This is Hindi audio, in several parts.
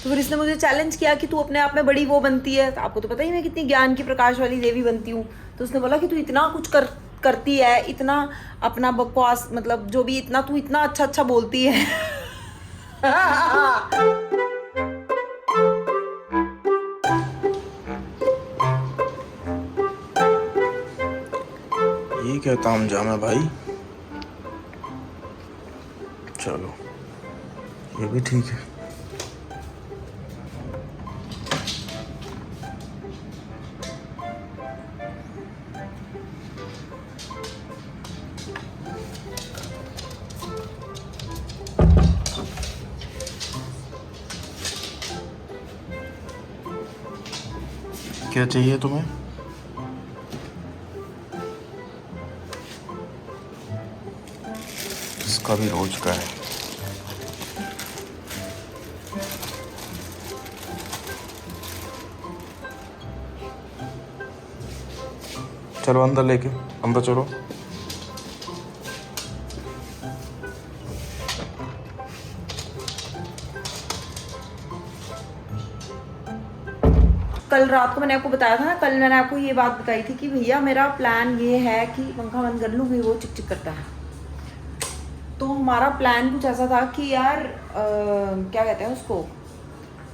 तो फिर इसने मुझे चैलेंज किया कि तू अपने आप में बड़ी वो बनती है, आपको तो पता ही मैं कितनी ज्ञान की प्रकाश वाली देवी बनती हूँ। तो उसने बोला कि तू इतना कुछ करती है, इतना अपना बकवास, मतलब जो भी, इतना तू इतना अच्छा अच्छा बोलती है। ये क्या तामझाम है भाई। चलो ये भी ठीक है। क्या चाहिए तुम्हें? इसका भी रोज का है। चलो अंदर लेके, अंदर चलो। कल रात को मैंने आपको बताया था ना, कल मैंने आपको ये बात बताई थी कि भैया मेरा प्लान ये है कि पंखा बंद कर लूँगी, वो चिक चिक करता है। तो हमारा प्लान कुछ ऐसा था कि यार क्या कहते हैं उसको,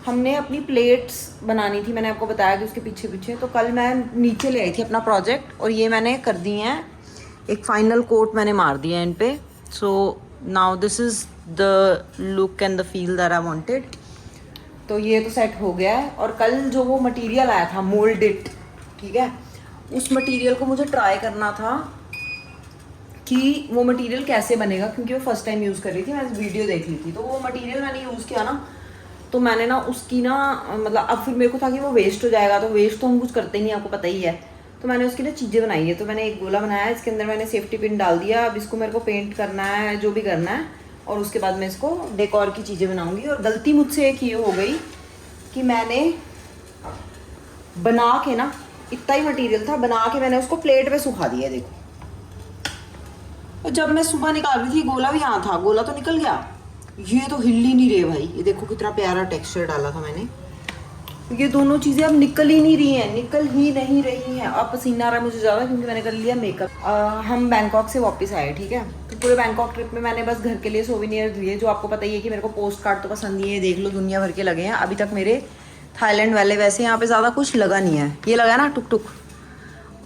हमने अपनी प्लेट्स बनानी थी, मैंने आपको बताया कि उसके पीछे पीछे। तो कल मैं नीचे ले आई थी अपना प्रोजेक्ट, और ये मैंने कर दी हैं, एक फाइनल कोट मैंने मार दिया है इन पे। So now this is the look and the feel that I wanted. तो ये तो सेट हो गया है। और कल जो वो मटेरियल आया था मोल्डेड, ठीक है, उस मटेरियल को मुझे ट्राई करना था कि वो मटेरियल कैसे बनेगा, क्योंकि वो फर्स्ट टाइम यूज़ कर रही थी, मैंने वीडियो देख ली थी। तो वो मटेरियल मैंने यूज़ किया ना, तो मैंने ना उसकी ना, मतलब अब फिर मेरे को था कि वो वेस्ट हो जाएगा, तो वेस्ट तो हम कुछ करते ही नहीं, आपको पता ही है। तो मैंने उसकी ना चीज़ें बनाई है। तो मैंने एक गोला बनाया, इसके अंदर मैंने सेफ्टी पिन डाल दिया। अब इसको मेरे को पेंट करना है, जो भी करना है, और उसके बाद मैं इसको डेकोर की चीज़ें बनाऊँगी। और गलती मुझसे एक ये हो गई कि मैंने बना के ना, इतना ही मटेरियल था, बना के मैंने उसको प्लेट पे सुखा दिया, देखो। और जब मैं सुबह निकाल रही थी, गोला भी यहाँ था, गोला तो निकल गया, ये तो हिल ही नहीं रहे भाई। ये देखो कितना प्यारा टेक्सचर डाला था मैंने। ये दोनों चीज़ें अब निकल ही नहीं रही हैं, निकल ही नहीं रही हैं। अब पसीना आ रहा है मुझे ज़्यादा, क्योंकि मैंने कर लिया मेकअप। हम बैंकॉक से वापस आए, ठीक है। तो पूरे बैंकॉक ट्रिप में मैंने बस घर के लिए सोवेनियर लिए, जो आपको पता ही है कि मेरे को पोस्ट कार्ड तो पसंद ही है, देख लो दुनिया भर के लगे हैं। अभी तक मेरे थाईलैंड वाले, वैसे यहाँ पे ज़्यादा कुछ लगा नहीं है। ये लगा है ना टुक टुक,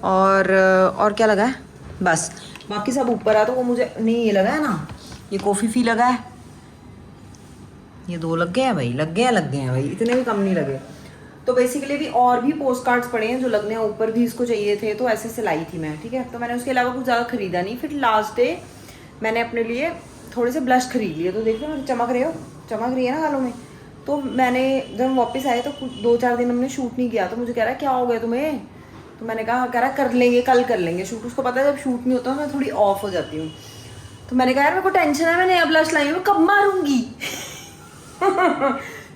और क्या लगा है, बस। बाकी सब ऊपर है, तो वो मुझे नहीं, ये लगा है ना, ये कॉफ़ी फी लगा है, ये 2 लग गए हैं भाई, लग गए हैं भाई, इतने भी कम नहीं लगे। तो बेसिकली भी और भी पोस्ट कार्ड्स पड़े हैं जो लगने हैं, ऊपर भी इसको चाहिए थे, तो ऐसे से लाई थी मैं, ठीक है। तो मैंने उसके अलावा कुछ ज़्यादा खरीदा नहीं। फिर लास्ट डे मैंने अपने लिए थोड़े से ब्लश खरीद लिए। तो देख लो चमक रही है ना गालों में। तो मैंने जब हम वापस आए तो कुछ 2-4 दिन हमने शूट नहीं किया। तो मुझे कह रहा है क्या हो गया तुम्हें, तो मैंने कहा, कह रहा कर लेंगे, कल कर लेंगे शूट। उसको पता है जब शूट नहीं होता मैं थोड़ी ऑफ हो जाती हूँ। तो मैंने कहा यार मेरे को टेंशन है, मैं नया ब्लश लाई हूँ, कब मारूंगी।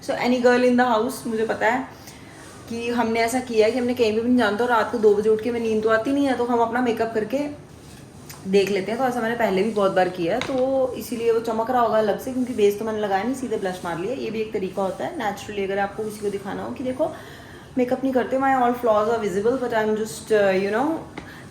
So any girl in the house, मुझे पता है कि हमने ऐसा किया है कि हमने कहीं भी नहीं जानता, और रात को 2 बजे उठ के, मैं नींद तो आती नहीं है, तो हम अपना मेकअप करके देख लेते हैं। तो ऐसा मैंने पहले भी बहुत बार किया है, तो इसीलिए वो चमक रहा होगा अलग से, क्योंकि बेस तो मैंने लगाया नहीं, सीधे ब्लश मार लिया। ये भी एक तरीका होता है नेचुरली, अगर आपको किसी को दिखाना हो कि देखो मेकअप नहीं करते, my all flaws are visible, but I am just you know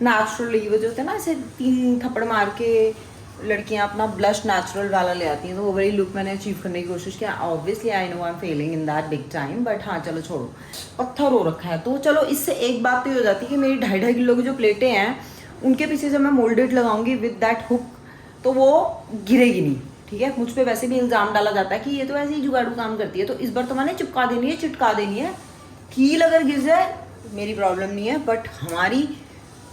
naturally. वो जो होता है ना, ऐसे 3 थप्पड़ मार के लड़कियां अपना ब्लश नेचुरल वाला ले आती हैं, तो वो वही लुक मैंने अचीव करने की कोशिश किया। Obviously I know I am Fehling in that big time, but हाँ चलो छोड़ो, पत्थर हो रखा है। तो चलो इससे एक बात तो हो जाती है कि मेरी 2.5 किलो की जो प्लेटें हैं, उनके पीछे जब मैं मोल्डेड लगाऊंगी विद दैट हुक, तो वो गिरेगी नहीं, ठीक है। मुझ पर वैसे भी इल्ज़ाम डाला जाता है कि ये तो ऐसे ही जुगाड़ू काम करती है, तो इस बार तो मैंने चिपका देनी है, चिटका देनी है। कील अगर गिर जाए मेरी प्रॉब्लम नहीं है, बट हमारी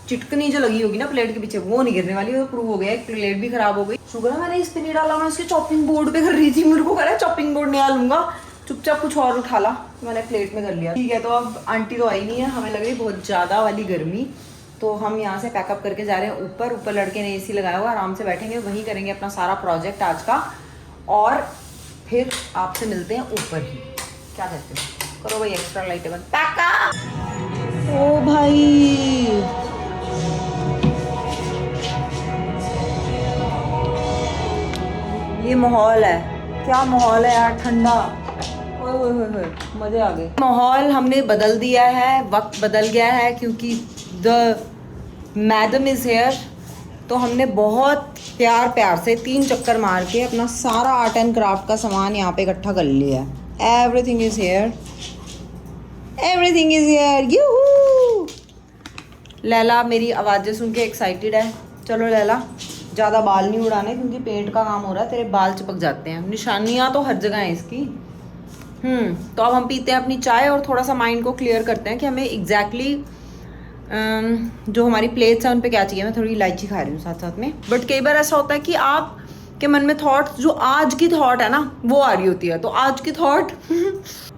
चिटकनी जो लगी होगी ना प्लेट के पीछे, वो नहीं गिरने वाली। वो प्रूव हो गया, एक प्लेट भी खराब हो गई। शुक्र है मैंने इस पे नहीं डाला, मैं उसके चॉपिंग बोर्ड पे कर रही थी, मेरे को कह रहा है चॉपिंग बोर्ड नहीं लूंगा, चुपचाप कुछ और उठा ला, तो मैंने प्लेट में कर लिया, ठीक है। तो अब आंटी तो आई नहीं है, हमें लग रही बहुत ज़्यादा वाली गर्मी, तो हम यहाँ से पैकअप करके जा रहे हैं ऊपर। ऊपर लड़के ने AC लगाया हुआ, आराम से बैठेंगे, वहीं करेंगे अपना सारा प्रोजेक्ट आज का, और फिर आपसे मिलते हैं ऊपर ही। क्या कहते हो, करो भाई एक्स्ट्रा लाइटें बंद, पैकअप। ओ भाई ये माहौल है, क्या माहौल है यार, ठंडा। ओए मजे आ गए। माहौल हमने बदल दिया है, वक्त बदल गया है क्योंकि द मैडम इज हेयर। तो हमने बहुत प्यार प्यार से 3 चक्कर मार के अपना सारा आर्ट एंड क्राफ्ट का सामान यहाँ पे इकट्ठा कर लिया है। Everything is here, everything is here. Yoohoo! Laila मेरी आवाज़ें सुन के एक्साइटेड है। चलो लैला, ज़्यादा बाल नहीं उड़ाने क्योंकि पेंट का काम हो रहा है, तेरे बाल चिपक जाते हैं। निशानियाँ तो हर जगह हैं इसकी। तो अब हम पीते हैं अपनी चाय और थोड़ा सा माइंड को क्लियर करते हैं कि हमें एग्जैक्टली जो हमारी प्लेट्स हैं उन पे क्या चाहिए। मैं थोड़ी इलायची खा रही हूँ साथ साथ में। बट कई बार ऐसा होता है कि आप के मन में थॉट्स, जो आज की थॉट है ना वो आ रही होती है। तो आज की थॉट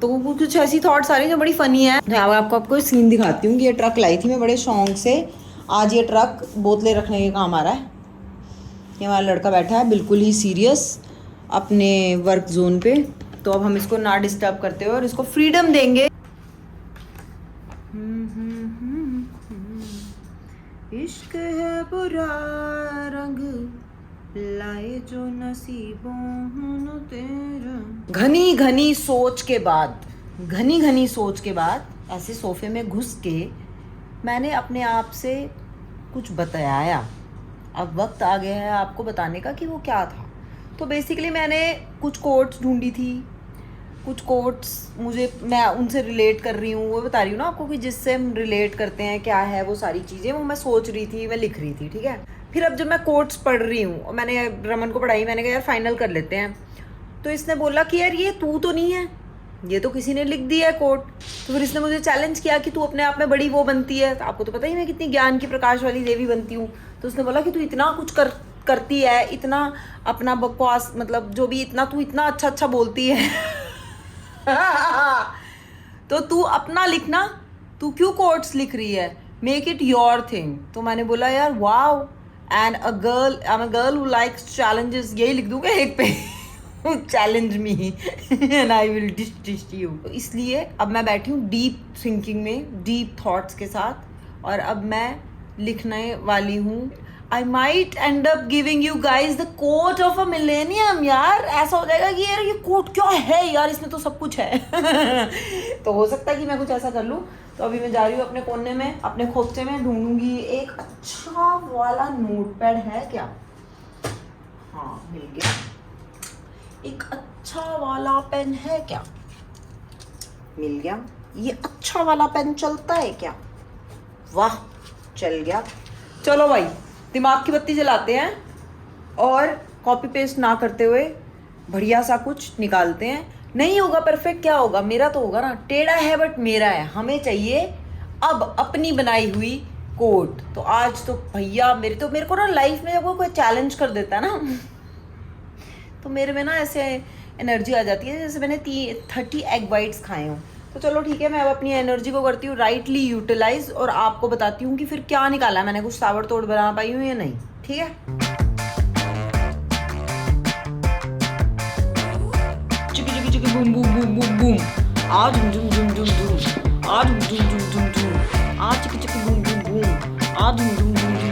तो कुछ ऐसी थॉट्स आ रही हैं जो बड़ी फनी है। मैं आपको सीन दिखाती हूँ कि ये ट्रक लाई थी मैं बड़े शौक से। आज ये ट्रक बोतलें रखने के काम आ रहा है। ये हमारा लड़का बैठा है बिल्कुल ही सीरियस अपने वर्क जोन पे। तो अब हम इसको ना डिस्टर्ब करते हुए और इसको फ्रीडम देंगे। इश्क है बुरा रंग लाए जो नसीबों तेरा। घनी घनी सोच के बाद ऐसे सोफे में घुस के मैंने अपने आप से कुछ बताया। अब वक्त आ गया है आपको बताने का कि वो क्या था। तो बेसिकली मैंने कुछ कोट्स ढूंढी थी, कुछ कोट्स मैं उनसे रिलेट कर रही हूँ, वो बता रही हूँ ना आपको कि जिससे हम रिलेट करते हैं क्या है वो सारी चीज़ें, वो मैं सोच रही थी, मैं लिख रही थी, ठीक है। फिर अब जब मैं कोट्स पढ़ रही हूँ और मैंने रमन को पढ़ाई, मैंने कहा यार फाइनल कर लेते हैं। तो इसने बोला कि यार ये तू तो नहीं है, ये तो किसी ने लिख दिया है कोट। तो फिर इसने मुझे चैलेंज किया कि तू अपने आप में बड़ी वो बनती है। तो आपको तो पता ही मैं कितनी ज्ञान की प्रकाश वाली देवी बनती हूँ। तो उसने बोला कि तू इतना कुछ करती है, इतना अपना बकवास, मतलब जो भी इतना तू इतना अच्छा बोलती है तो तू अपना लिखना, तू क्यों कोट्स लिख रही है, मेक इट योर थिंग। तो मैंने बोला यार wow, and I am a girl who likes challenges, यही लिख दूंगा एक पे challenge me and I will dish you. तो इसलिए अब मैं बैठी हूँ डीप थिंकिंग में, डीप थॉट्स के साथ, और अब मैं लिखने वाली हूँ। I might end up giving you guys the quote of a millennium। यार ऐसा हो जाएगा कि यार ये कोट क्या है यार, इसमें तो सब कुछ है तो हो सकता है कि मैं कुछ ऐसा कर लूँ। तो अभी मैं जा रही हूँ अपने कोने में, अपने खोपचे में ढूंढूंगी एक अच्छा वाला नोटपैड है क्या। हाँ मिल गया, एक अच्छा वाला पेन है क्या, मिल गया। ये अच्छा वाला पेन चलता है क्या, वाह चल गया। चलो भाई दिमाग की बत्ती जलाते हैं और कॉपी पेस्ट ना करते हुए बढ़िया सा कुछ निकालते हैं। नहीं होगा परफेक्ट, क्या होगा, मेरा तो होगा ना, टेढ़ा है बट मेरा है। हमें चाहिए अब अपनी बनाई हुई कोट। तो आज तो भैया मेरे को ना लाइफ में जब कोई चैलेंज कर देता है ना तो मेरे में ना ऐसे एनर्जी आ जाती है जैसे मैंने 30 एग वाइट्स खाए हों। तो चलो ठीक है, मैं अब अपनी एनर्जी को करती हूँ राइटली यूटिलाइज और आपको बताती हूँ कि फिर क्या निकाला मैंने, कुछ ताबड़तोड़ बना पाई हूँ या नहीं, ठीक है। चिकी चिकी चिकी boom boom boom boom boom, आज झुम झुम झुम झुम झुम, आज झुम झुम झुम झुम झुम, आज चिकी चिकी बूम बूम बूम, आज झुम झुम झुम झुम झुम।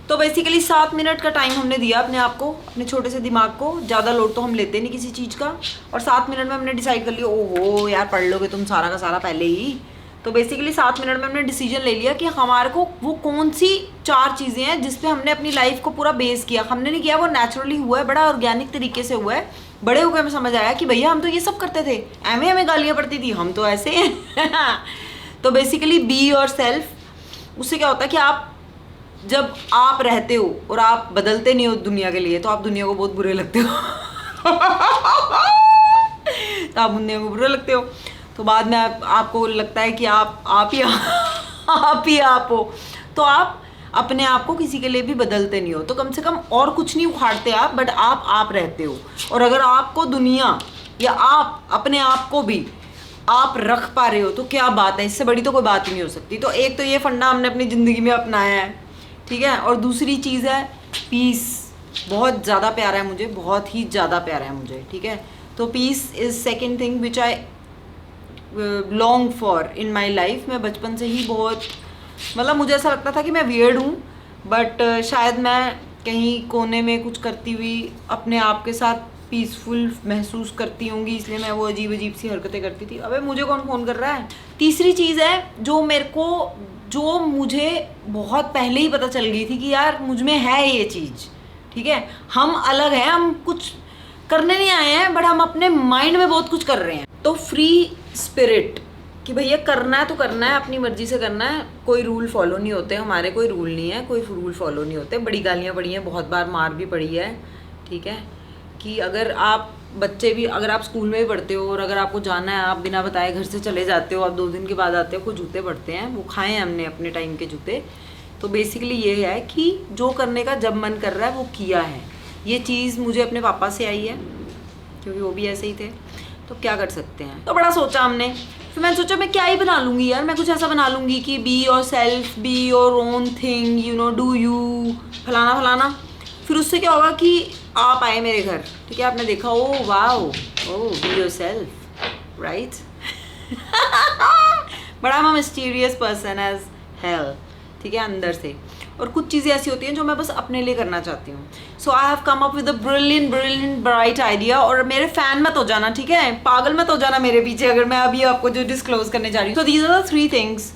तो बेसिकली 7 मिनट का टाइम हमने दिया अपने आप को, अपने छोटे से दिमाग को। ज़्यादा लोड तो हम लेते नहीं किसी चीज़ का, और 7 मिनट में हमने डिसाइड कर लिया। ओहो यार पढ़ लोगे तुम सारा का सारा पहले ही। तो बेसिकली 7 मिनट में हमने डिसीजन ले लिया कि हमारे को वो कौन सी 4 चीज़ें हैं जिस पे हमने अपनी लाइफ को पूरा बेस किया। हमने नहीं किया, वो नेचुरली हुआ है, बड़ा ऑर्गेनिक तरीके से हुआ है। बड़े हो गए हमें समझ आया कि भैया हम तो ये सब करते थे, एम हमें गालियाँ पड़ती थी, हम तो ऐसे हैं तो बेसिकली बी योर सेल्फ। उससे क्या होता है कि आप जब आप रहते हो और आप बदलते नहीं हो दुनिया के लिए, तो आप दुनिया को बहुत बुरे लगते हो तो आप दुनिया को बुरे लगते हो, तो बाद में आपको लगता है कि आप ही आप हो। तो आप अपने आप को किसी के लिए भी बदलते नहीं हो, तो कम से कम और कुछ नहीं उखाड़ते आप, बट आप रहते हो। और अगर आपको दुनिया या आप अपने आप को भी आप रख पा रहे हो तो क्या बात है, इससे बड़ी तो कोई बात ही नहीं हो सकती। तो एक तो ये फंडा हमने अपनी ज़िंदगी में अपनाया है, ठीक है। और दूसरी चीज़ है पीस, बहुत ज़्यादा प्यारा है मुझे, बहुत ही ज़्यादा प्यारा है मुझे, ठीक है। तो peace is second thing which I long for in my life. मैं बचपन से ही बहुत, मतलब मुझे ऐसा लगता था कि मैं वियर्ड हूँ, बट शायद मैं कहीं कोने में कुछ करती हुई अपने आप के साथ पीसफुल महसूस करती होंगी, इसलिए मैं वो अजीब अजीब सी हरकतें करती थी। अबे मुझे कौन फ़ोन कर रहा है। तीसरी चीज़ है जो मुझे बहुत पहले ही पता चल गई थी कि यार मुझ में है ये चीज़, ठीक है। हम अलग हैं, हम कुछ करने नहीं आए हैं, बट हम अपने माइंड में बहुत कुछ कर रहे हैं। तो फ्री स्पिरिट कि भैया करना है तो करना है, अपनी मर्जी से करना है, कोई रूल फॉलो नहीं होते हमारे, कोई रूल नहीं है, कोई रूल फॉलो नहीं होते। बड़ी गालियाँ पड़ी हैं, बहुत बार मार भी पड़ी है, ठीक है। कि अगर आप अगर आप स्कूल में भी पढ़ते हो और अगर आपको जाना है, आप बिना बताए घर से चले जाते हो, आप 2 दिन के बाद आते हो, कुछ जूते पड़ते हैं, वो खाए हैं हमने अपने टाइम के जूते। तो बेसिकली ये है कि जो करने का जब मन कर रहा है वो किया है। ये चीज़ मुझे अपने पापा से आई है, क्योंकि वो भी ऐसे ही थे, तो क्या कर सकते हैं। तो बड़ा सोचा हमने, फिर मैंने सोचा मैं क्या ही बना लूँगी यार, मैं कुछ ऐसा बना लूँगी कि be your self, be your own thing, you know, do you, फलाना फलाना। फिर उससे क्या होगा कि आप आए मेरे घर, ठीक है, आपने देखा, oh wow, oh be yourself, right. बड़ा मैं मिस्टीरियस पर्सन एज हेल, ठीक है, अंदर से। और कुछ चीज़ें ऐसी होती हैं जो मैं बस अपने लिए करना चाहती हूँ। So I have come up with a brilliant bright idea. और मेरे फैन मत हो जाना, ठीक है, पागल मत हो जाना मेरे पीछे अगर मैं अभी आपको जो डिस्क्लोज करने जा रही हूँ। तो दीज आर द 3 थिंग्स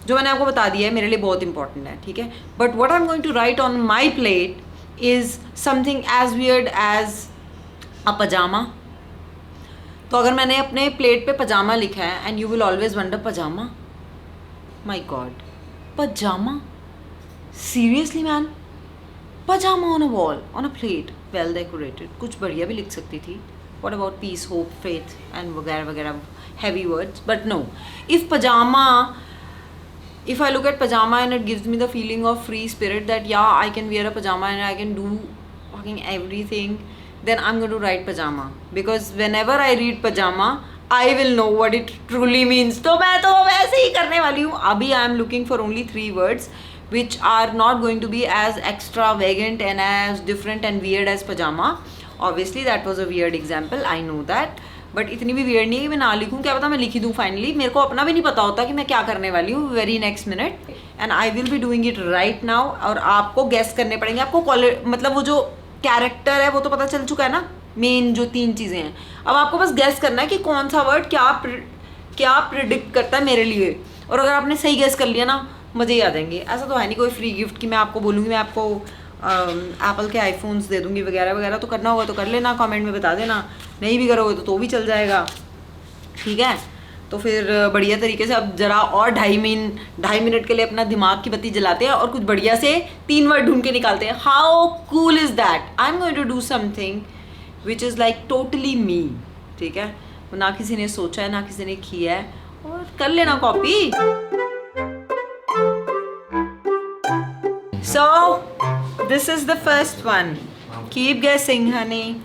जो मैंने आपको बता दिया है, मेरे लिए बहुत इंपॉर्टेंट है, ठीक है। But what I am going to write on my plate is something as weird as a pyjama. तो अगर मैंने अपने प्लेट पे पजामा लिखा है, and you will always wonder pyjama, my god, pyjama, seriously man, pyjama on a wall on a plate, well decorated. कुछ बढ़िया भी लिख सकती थी, what about peace, hope, faith and वगैरह वगैरह, heavy words. But no, if I look at pajama and it gives me the feeling of free spirit that yeah, I can wear a pajama and I can do fucking everything, then I'm going to write pajama, because whenever I read pajama I will know what it truly means. तो मैं तो वैसे ही करने वाली हूँ। अभी I am looking for only 3 words which are not going to be as extravagant and as different and weird as pajama. Obviously that was a weird example, I know that, but इतनी भी वियर्ड नहीं है कि मैं ना लिखूँ, क्या पता मैं लिखी दूँ फाइनली। मेरे को अपना भी नहीं पता होता कि मैं क्या करने वाली हूँ very next minute, and I will be doing it right now. और आपको गेस करने पड़ेंगे, आपको मतलब वो जो कैरेक्टर है वो तो पता चल चुका है ना, मेन जो 3 चीज़ें हैं। अब आपको बस गेस करना है कि कौन सा वर्ड क्या प्रिडिक्ट करता है मेरे लिए, और अगर आपने सही गेस कर लिया ना, मज़े ही आ जाएंगे। ऐसा तो है नहीं कोई फ्री गिफ्ट कि मैं आपको बोलूँगी मैं आपको एप्पल के आईफोन्स दे दूँगी वगैरह वगैरह। तो करना होगा तो कर लेना, कमेंट में बता देना, नहीं भी करोगे तो भी चल जाएगा, ठीक है। तो फिर बढ़िया तरीके से अब जरा और 2.5 मिनट के लिए अपना दिमाग की बत्ती जलाते हैं और कुछ बढ़िया से 3 वर्ड ढूंढ के निकालते हैं। How cool is that, I am going to do something which is like totally me, ठीक है। ना किसी ने सोचा है, ना किसी ने किया है, और कर लेना copy. So this is the first one. Keep guessing, honey.